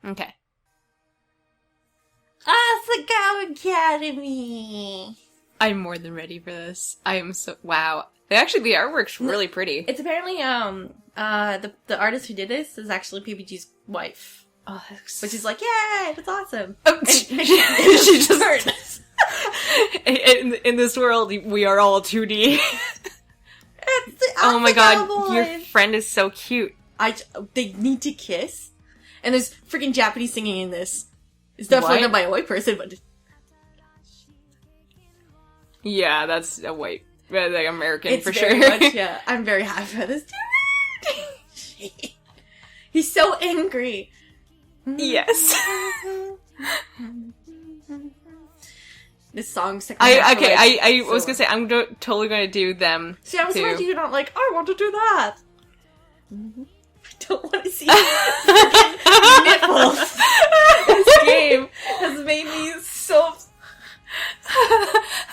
Okay. Asagao Academy! I'm more than ready for this. I am so... Wow. Actually, the artwork's really pretty. It's apparently, the artist who did this is actually PPG's wife. Oh, which is like, yay, that's awesome. Oh, she just... Heard. in this world, we are all 2D. It's the Oh my god, boys. your friend is so cute. They need to kiss. And there's freaking Japanese singing in this. It's definitely not by a white person, but... Yeah, that's a white, like American it's for very sure. much, yeah. I'm very happy for this. He's so angry. Yes. This song's I was gonna say, I'm totally gonna do them. See, I'm surprised you're not like, I want to do that. I don't want to see nipples. This game has made me so...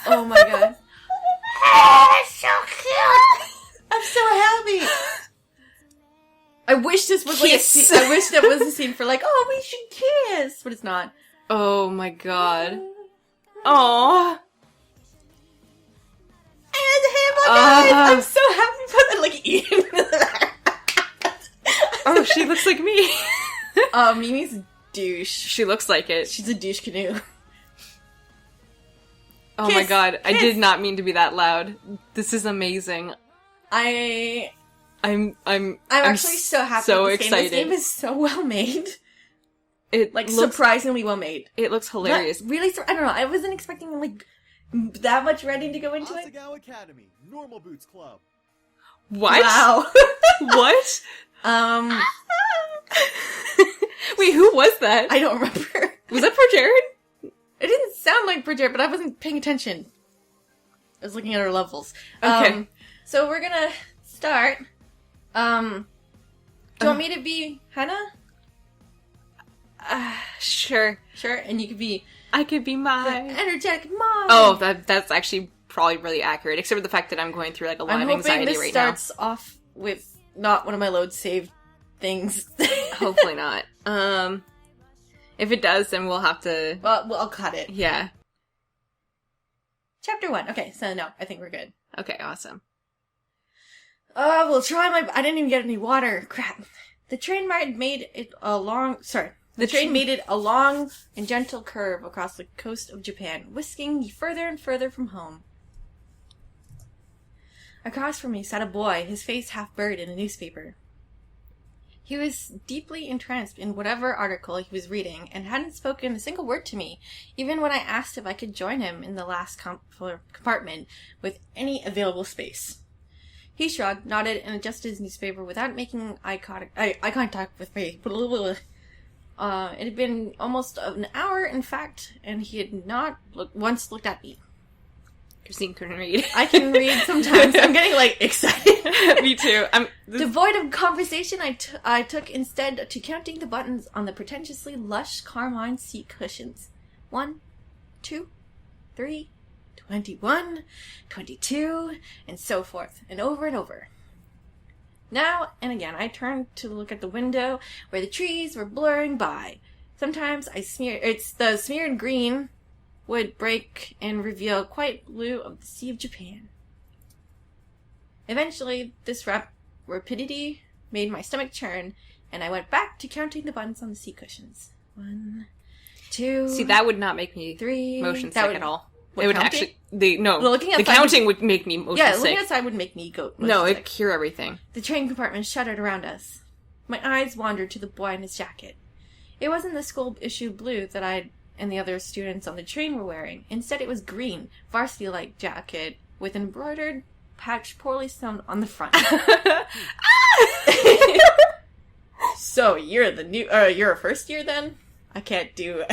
Oh my god. It's so cute! I'm so happy! I wish this was like a scene, I wish that was a scene for like, oh, we should kiss! But it's not. Oh my god. Aww. And him, I'm so happy for that, like, eating. Oh, she looks like me. Mimi's a douche. She looks like it. She's a douche canoe. Oh my god, I did not mean to be that loud. This is amazing. I'm actually so happy so with this excited. game. This game is so well made. It like, looks, surprisingly well made. It looks hilarious. But really, I don't know, I wasn't expecting, like, that much writing to go into it. Asagao Academy, Normal Boots Club. What? Wow. What? Wait, who was that? I don't remember. Was that for Jared? It didn't sound like Bridget, but I wasn't paying attention. I was looking at her levels. Okay. So we're gonna start. Do you want me to be Hannah? Sure. Sure, and you could be I could be the my... energetic mom. Oh, that's actually probably really accurate, except for the fact that I'm going through, like, a lot of anxiety right now. I'm hoping this starts off with not one of my load saved things. Hopefully not. If it does, then we'll have to... Well, I'll cut it. Yeah. Chapter 1. Okay, so no, I think we're good. Okay, awesome. We'll try I didn't even get any water. Crap. The train made it a long... Sorry. The train made it a long and gentle curve across the coast of Japan, whisking me further and further from home. Across from me sat a boy, his face half buried in a newspaper. He was deeply entranced in whatever article he was reading, and hadn't spoken a single word to me, even when I asked if I could join him in the last compartment with any available space. He shrugged, nodded, and adjusted his newspaper without making eye contact with me. It had been almost an hour, in fact, and he had not once looked at me. Christine couldn't read. I can read sometimes. I'm getting, like, excited. Me too. Devoid of conversation, I took instead to counting the buttons on the pretentiously lush carmine seat cushions. 1, 2, 3, 21, 22, and so forth, and over. Now and again, I turned to look at the window where the trees were blurring by. Sometimes the smeared green would break and reveal quite blue of the Sea of Japan. Eventually, this rapidity made my stomach churn, and I went back to counting the buttons on the seat cushions. 1, 2... See, that would not make me 3... motion sick at all. What, it would counting? actually... The counting would make me motion sick. Yeah, sick. looking outside would make me go motion No, sick. it'd cure everything. The train compartment shuddered around us. My eyes wandered to the boy in his jacket. It wasn't the school-issue blue that I and the other students on the train were wearing. Instead, it was green, varsity-like jacket with an embroidered patch poorly sewn on the front. So, you're a first year then? I can't do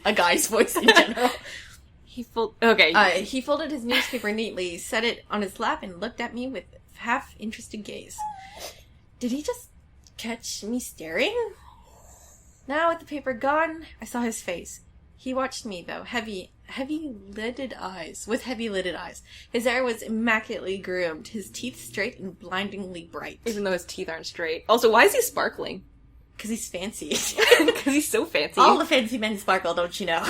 a guy's voice in general. He folded his newspaper neatly, set it on his lap, and looked at me with half-interested gaze. Did he just catch me staring? Now, with the paper gone, I saw his face. He watched me, though, heavy-lidded eyes. His hair was immaculately groomed, his teeth straight and blindingly bright. Even though his teeth aren't straight. Also, why is he sparkling? Because he's fancy. Because he's so fancy. All the fancy men sparkle, don't you know?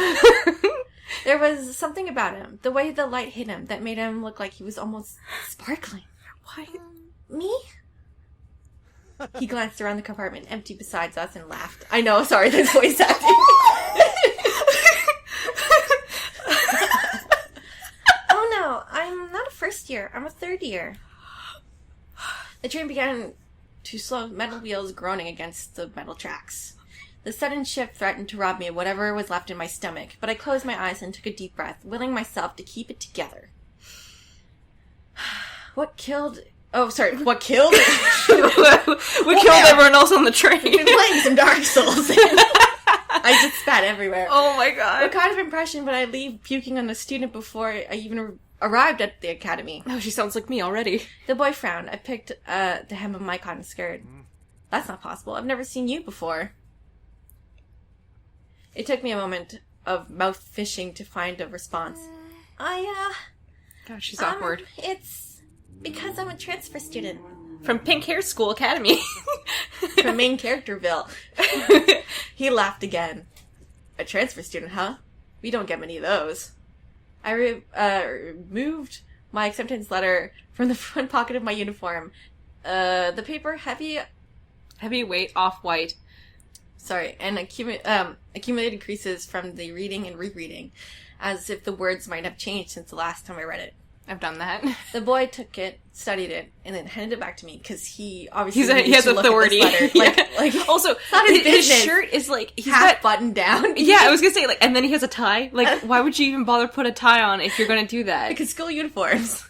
There was something about him, the way the light hit him, that made him look like he was almost sparkling. Why? Me? He glanced around the compartment, empty beside us, and laughed. I know, sorry, that's voice acting. Oh no, I'm not a first year, I'm a third year. The train began to slow, metal wheels groaning against the metal tracks. The sudden shift threatened to rob me of whatever was left in my stomach, but I closed my eyes and took a deep breath, willing myself to keep it together. What killed... Oh, sorry, what killed? We killed everyone else on the train. We've been playing some Dark Souls. I just spat everywhere. Oh my god. What kind of impression would I leave puking on a student before I even arrived at the academy? Oh, she sounds like me already. The boy frowned. I picked the hem of my cotton skirt. That's not possible. I've never seen you before. It took me a moment of mouth fishing to find a response. God, she's awkward. It's because I'm a transfer student. From Pink Hair School Academy. From main characterville. He laughed again. A transfer student, huh? We don't get many of those. I removed my acceptance letter from the front pocket of my uniform. The paper Heavyweight off-white. Sorry, and accumulated creases from the reading and rereading, as if the words might have changed since the last time I read it. I've done that. The boy took it, studied it, and then handed it back to me because he obviously he has authority. Like Also, not his shirt is like he's half buttoned down. Yeah, I was gonna say and then he has a tie. Like, why would you even bother put a tie on if you're gonna do that? Because school uniforms.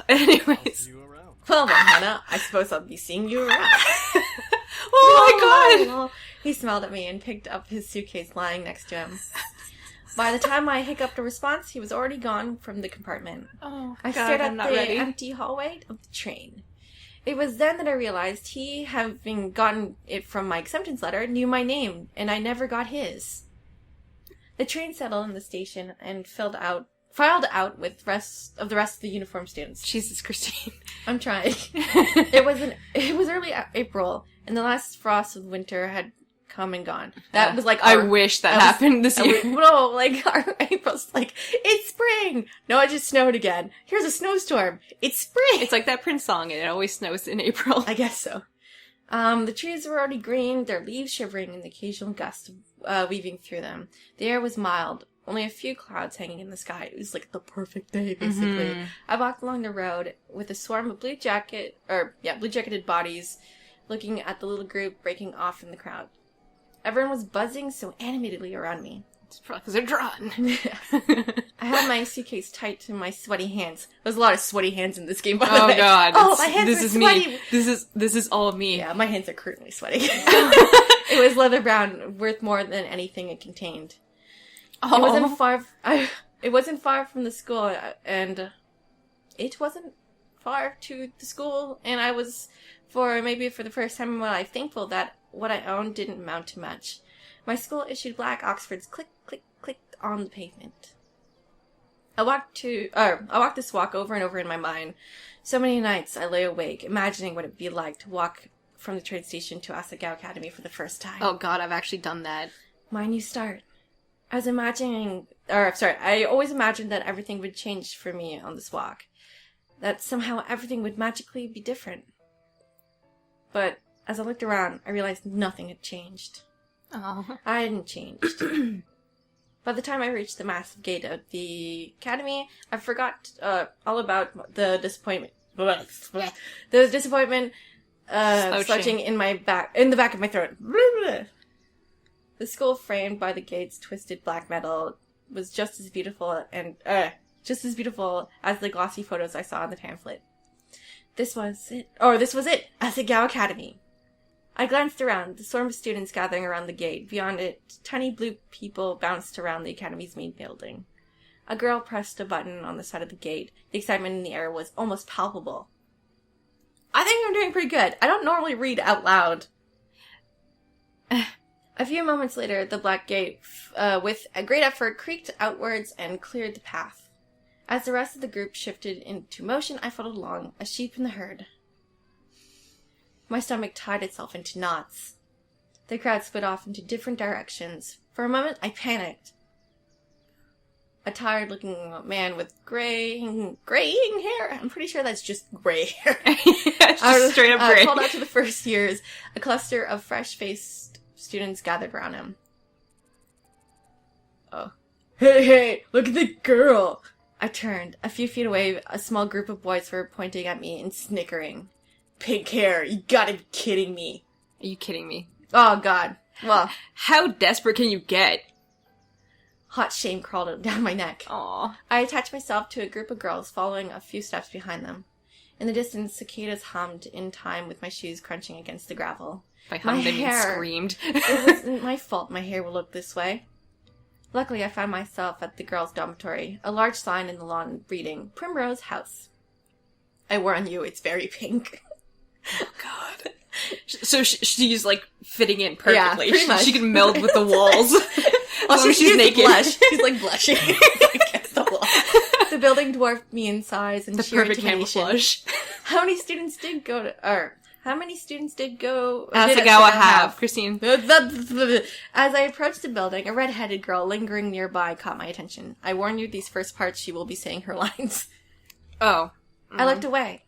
Anyways. You around. Well then, Hannah, I suppose I'll be seeing you around. Oh my god! He smiled at me and picked up his suitcase lying next to him. By the time I hiccuped a response, he was already gone from the compartment. Oh, I stared at the empty hallway of the train. It was then that I realized he, having gotten it from my acceptance letter, knew my name, and I never got his. The train settled in the station and filed out with the rest of the uniformed students. Jesus, Christine. I'm trying. It was early April, and the last frost of winter had come and gone. That was like I wish that happened this year. No, like our April's like, it's spring. No, it just snowed again. Here's a snowstorm. It's spring. It's like that Prince song, and it always snows in April. I guess so. The trees were already green, their leaves shivering in the occasional gust weaving through them. The air was mild, only a few clouds hanging in the sky. It was like the perfect day, basically. Mm-hmm. I walked along the road with a swarm of blue-jacketed bodies looking at the little group breaking off in the crowd. Everyone was buzzing so animatedly around me. It's probably because they're drawn. I had my suitcase tight to my sweaty hands. There's a lot of sweaty hands in this game, by the way. Oh god. Oh, my hands are sweaty. Me. This is all of me. Yeah, my hands are currently sweaty. It was leather brown, worth more than anything it contained. Oh. It wasn't far from the school, and it wasn't far to the school, and I was, for the first time in my life, thankful that what I owned didn't amount to much. My school issued black Oxfords click, click, click on the pavement. I walked this walk over and over in my mind. So many nights I lay awake, imagining what it would be like to walk from the train station to Asagao Academy for the first time. Oh god, I've actually done that. My new start. I always imagined that everything would change for me on this walk. That somehow everything would magically be different. But as I looked around, I realized nothing had changed. Oh. I hadn't changed. By the time I reached the massive gate of the academy, I forgot all about the disappointment. The disappointment slouching in the back of my throat. The school framed by the gate's twisted black metal was just as beautiful as the glossy photos I saw in the pamphlet. This was it, Asagao Academy. I glanced around, the swarm of students gathering around the gate. Beyond it, tiny blue people bounced around the academy's main building. A girl pressed a button on the side of the gate. The excitement in the air was almost palpable. I think I'm doing pretty good. I don't normally read out loud. A few moments later, the black gate, with a great effort, creaked outwards and cleared the path. As the rest of the group shifted into motion, I followed along, a sheep in the herd. My stomach tied itself into knots. The crowd split off into different directions. For a moment, I panicked. A tired-looking man with graying hair. I'm pretty sure that's just gray hair. It's just straight up gray. Called out to the first years. A cluster of fresh-faced students gathered around him. Oh. Hey, look at the girl! I turned. A few feet away, a small group of boys were pointing at me and snickering. Pink hair, you gotta be kidding me. Are you kidding me? Oh, God. Well, how desperate can you get? Hot shame crawled down my neck. Aw. I attached myself to a group of girls, following a few steps behind them. In the distance, cicadas hummed in time with my shoes crunching against the gravel. By hummed, I mean screamed. It wasn't my fault my hair would look this way. Luckily, I found myself at the girls' dormitory, a large sign in the lawn reading, Primrose House. I warn you, it's very pink. Oh, God. So she's, like, fitting in perfectly. Yeah, pretty much. She can meld with the walls. Also, she's naked. Blush. She's, like, blushing against the wall. The building dwarfed me in size and the sheer perfect intimidation. camouflage. How many students did go... Asagao have, Christine. As I approached the building, a red-headed girl lingering nearby caught my attention. I warn you, these first parts she will be saying her lines. Oh. I looked away.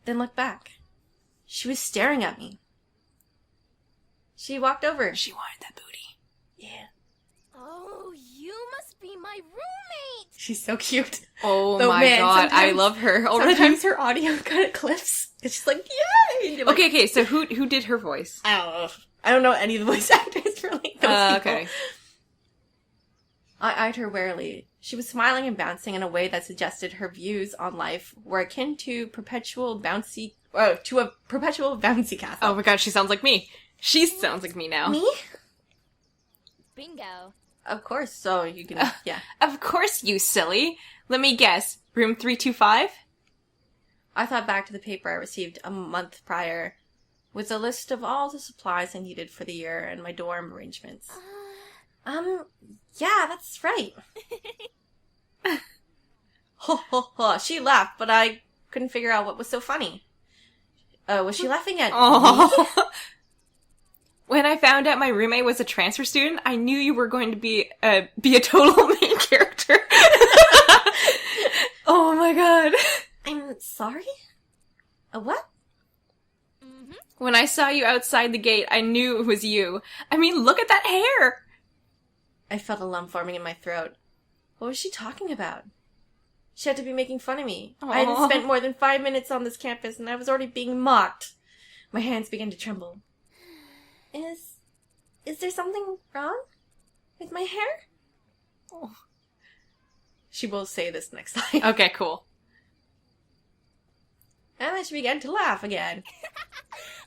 Then looked back. She was staring at me. She walked over. She wanted that booty. Yeah. Oh, you must be my roommate! She's so cute. Oh Though, my man, God, I love her already. Sometimes her audio kind of clips. And she's like, yay! Like, Okay, so who did her voice? I don't know. I don't know any of the voice actors for, like, those people. Okay. I eyed her warily. She was smiling and bouncing in a way that suggested her views on life were akin to a perpetual bouncy castle. Oh my God, she sounds like me. She sounds like me now. Me? Bingo. Of course, so you can, yeah. Of course, you silly. Let me guess. Room 325? I thought back to the paper I received a month prior with a list of all the supplies I needed for the year and my dorm arrangements. Yeah, that's right. Ho, ho, ho. She laughed, but I couldn't figure out what was so funny. Was she laughing at me? Oh. When I found out my roommate was a transfer student, I knew you were going to be a total main character. Oh my God. I'm sorry? A what? Mm-hmm. When I saw you outside the gate, I knew it was you. I mean, look at that hair! I felt a lump forming in my throat. What was she talking about? She had to be making fun of me. Aww. I hadn't spent more than 5 minutes on this campus, and I was already being mocked. My hands began to tremble. Is there something wrong with my hair? Oh. She will say this next time. Okay, cool. And then she began to laugh again.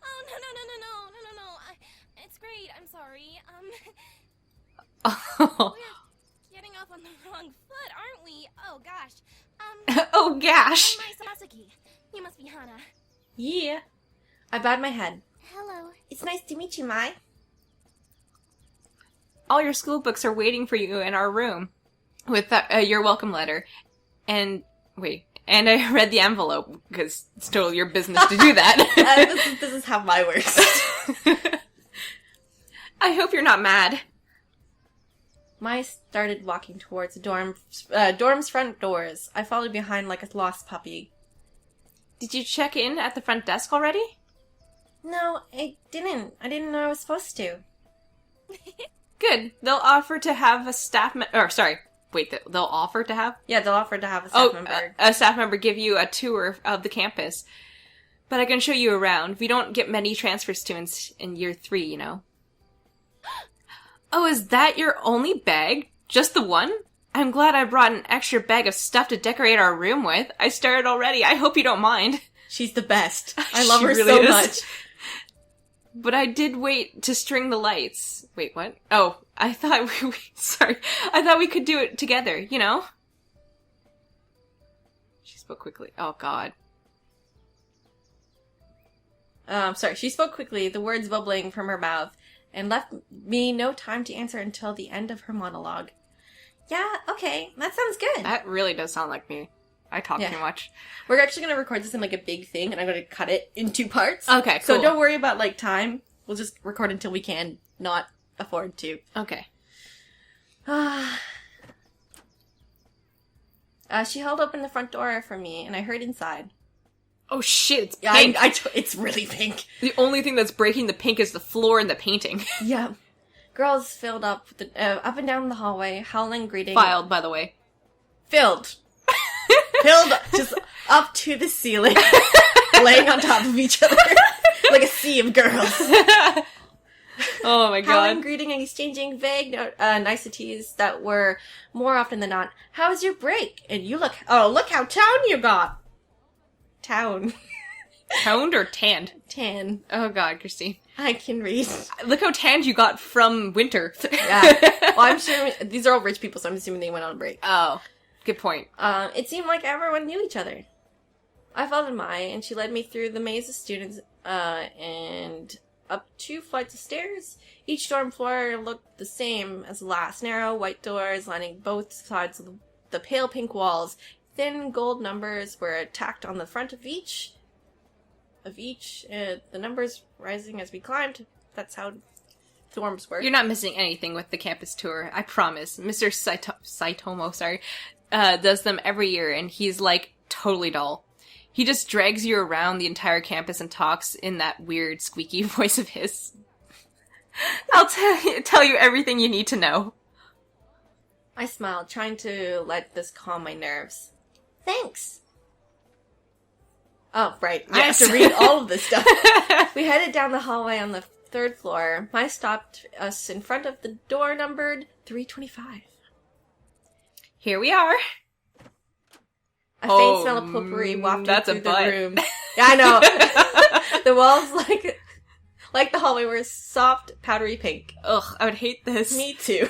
Oh, no. It's great. I'm sorry. Oh, We're getting off on the wrong foot, aren't we? Oh, gosh. oh gosh. I'm Mai Sasaki. You must be Hana. Yeah. I bowed my head. Hello. It's nice to meet you, Mai. All your school books are waiting for you in our room with your welcome letter. And, wait, and I read the envelope, because it's totally your business to do that. This is how Mai works. I hope you're not mad. Mai started walking towards the dorm's front doors. I followed behind like a lost puppy. Did you check in at the front desk already? No, I didn't. I didn't know I was supposed to. Good. They'll offer to have a staff they'll offer to have? Yeah, they'll offer to have a staff member. A staff member give you a tour of the campus. But I can show you around. We don't get many transfer students in year 3, you know. Oh, is that your only bag? Just the one? I'm glad I brought an extra bag of stuff to decorate our room with. I started already. I hope you don't mind. She's the best. I love She her really so is. much. But I did wait to string the lights. Wait, what? Oh, I thought I thought we could do it together, you know? She spoke quickly. Oh, God. Sorry, she spoke quickly, the words bubbling from her mouth, and left me no time to answer until the end of her monologue. Yeah, okay, that sounds good. That really does sound like me. I talk Yeah. too much. We're actually going to record this in, like, a big thing, and I'm going to cut it in 2 parts. Okay, So cool. don't worry about, like, time. We'll just record until we can not afford to. Okay. She held open the front door for me, and I hurried inside. Oh shit, it's Yeah, pink. it's really pink. The only thing that's breaking the pink is the floor and the painting. Yeah. Girls filled up up and down the hallway, howling, greeting. Filed, by the way. Filled just up to the ceiling, laying on top of each other like a sea of girls. Oh my Howling, god. greeting, and exchanging vague niceties that were, more often than not, "How was your break?" And look how town you got. Town. Toned or tanned? Tan. Oh god, Christine. I can read. Look how tanned you got from winter. Yeah. Well, I'm sure these are all rich people, so I'm assuming they went on a break. Oh, good point. It seemed like everyone knew each other. I followed Mai, and she led me through the maze of students, and up 2 flights of stairs. Each dorm floor looked the same as the last. Narrow, white doors lining both sides of the pale pink walls. Thin gold numbers were tacked on the front of each. The numbers rising as we climbed. That's how dorms work. You're not missing anything with the campus tour, I promise. Mr. Saitomo, does them every year, and he's, like, totally dull. He just drags you around the entire campus and talks in that weird, squeaky voice of his. I'll tell you everything you need to know. I smiled, trying to let this calm my nerves. Thanks. Oh, right. Yes. I have to read all of this stuff. We headed down the hallway on the 3rd floor. Mai stopped us in front of the door numbered 325. Here we are. A faint smell of potpourri wafted that's a through the butt. room. Yeah, I know. The walls, like the hallway, were soft, powdery pink. Ugh, I would hate this. Me too.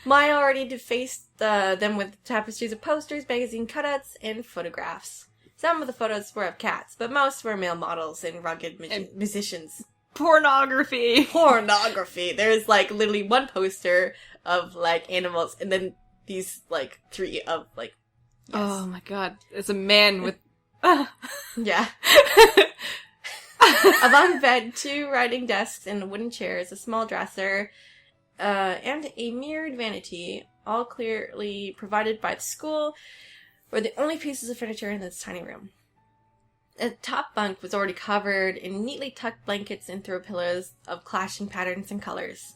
Maya already defaced them with tapestries of posters, magazine cutouts, and photographs. Some of the photos were of cats, but most were male models and rugged musicians. Pornography. Pornography. There's, literally one poster of, animals, and then these, 3 of, yes. Oh my god. It's a man with... Yeah. Above bed, 2 writing desks and wooden chairs, a small dresser, and a mirrored vanity, all clearly provided by the school, were the only pieces of furniture in this tiny room. The top bunk was already covered in neatly tucked blankets and throw pillows of clashing patterns and colors.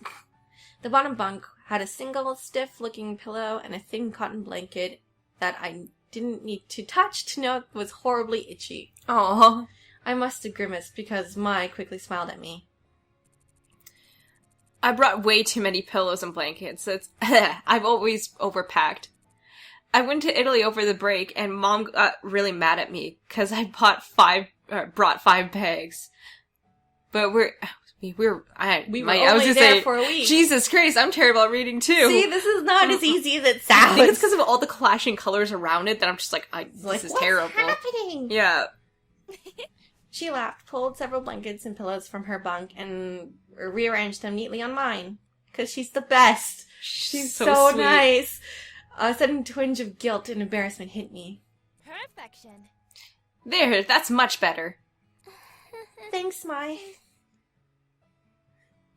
The bottom bunk had a single stiff-looking pillow and a thin cotton blanket that I didn't need to touch to know it was horribly itchy. Aww. I must have grimaced because Mai quickly smiled at me. I brought way too many pillows and blankets. I've always overpacked. I went to Italy over the break, and Mom got really mad at me because I brought 5 bags. But we were only there for a week. Jesus Christ, I'm terrible at reading too. See, this is not as easy as it I sounds. think it's because of all the clashing colors around it that I'm just this is terrible. What's happening? Yeah. She laughed, pulled several blankets and pillows from her bunk, and rearranged them neatly on mine. Because she's the best. She's so sweet. nice. A sudden twinge of guilt and embarrassment hit me. Perfection. There, that's much better. Thanks, Mai.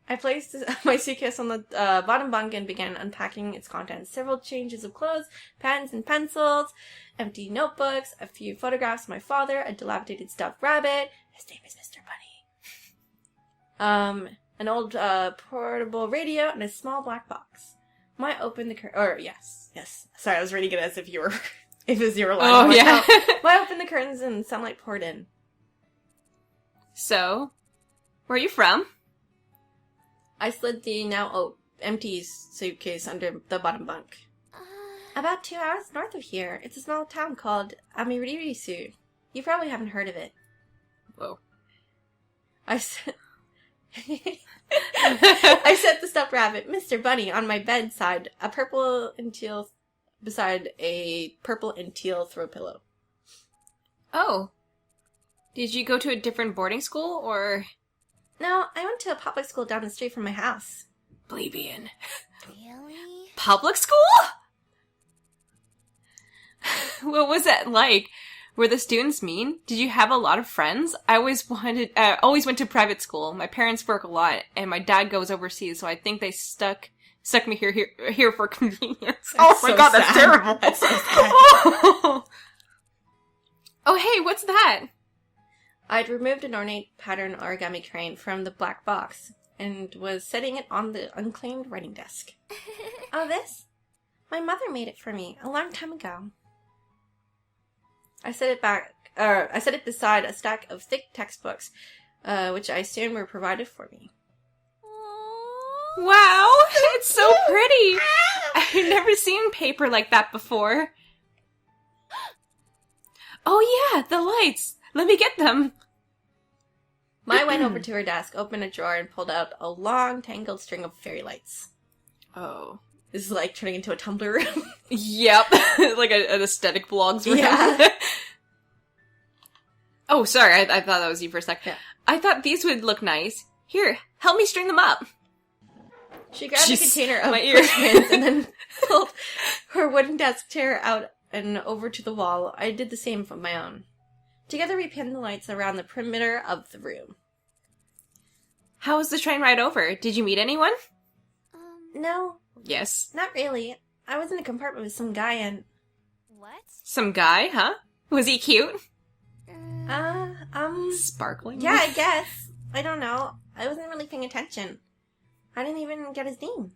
I placed my suitcase on the bottom bunk and began unpacking its contents. Several changes of clothes, pens and pencils, empty notebooks, a few photographs of my father, a dilapidated stuffed rabbit. His name is Mr. Bunny. An old portable radio, and a small black box. Mai opened the curtain. Yes. Sorry, I was reading it as if you were, if it was your line. Oh, yeah. Mai opened the curtains and sunlight poured in. So, where are you from? I slid the now empty suitcase under the bottom bunk. About 2 hours north of here. It's a small town called Amiririsu. You probably haven't heard of it. Whoa. I set the stuffed rabbit, Mr. Bunny, on my bedside, beside a purple and teal throw pillow. Oh. Did you go to a different boarding school, or...? No, I went to a public school down the street from my house. Plebeian. Really? Public school? What was that like? Were the students mean? Did you have a lot of friends? I always went to private school. My parents work a lot, and my dad goes overseas, so I think they stuck me here for convenience. That's oh my so god, sad. that's terrible. That's so sad. Oh, hey, what's that? I'd removed an ornate pattern origami crane from the black box and was setting it on the unclaimed writing desk. Oh, this? My mother made it for me a long time ago. I set it beside a stack of thick textbooks, which I assumed were provided for me. Wow, it's so pretty. I've never seen paper like that before. Oh yeah, the lights. Let me get them. Mai went over to her desk, opened a drawer, and pulled out a long, tangled string of fairy lights. Oh. This is like turning into a Tumblr room. Yep. Like an aesthetic blogs room. Yeah. Oh, sorry, I thought that was you for a second. Yeah. I thought these would look nice. Here, help me string them up. She grabbed a Jeez, container of my ear. pushpins and then pulled her wooden desk chair out and over to the wall. I did the same with my own. Together we pinned the lights around the perimeter of the room. How was the train ride over? Did you meet anyone? No, Yes. not really. I was in a compartment with some guy and... What? Some guy, huh? Was he cute? Sparkling? Yeah, I guess. I don't know. I wasn't really paying attention. I didn't even get his name.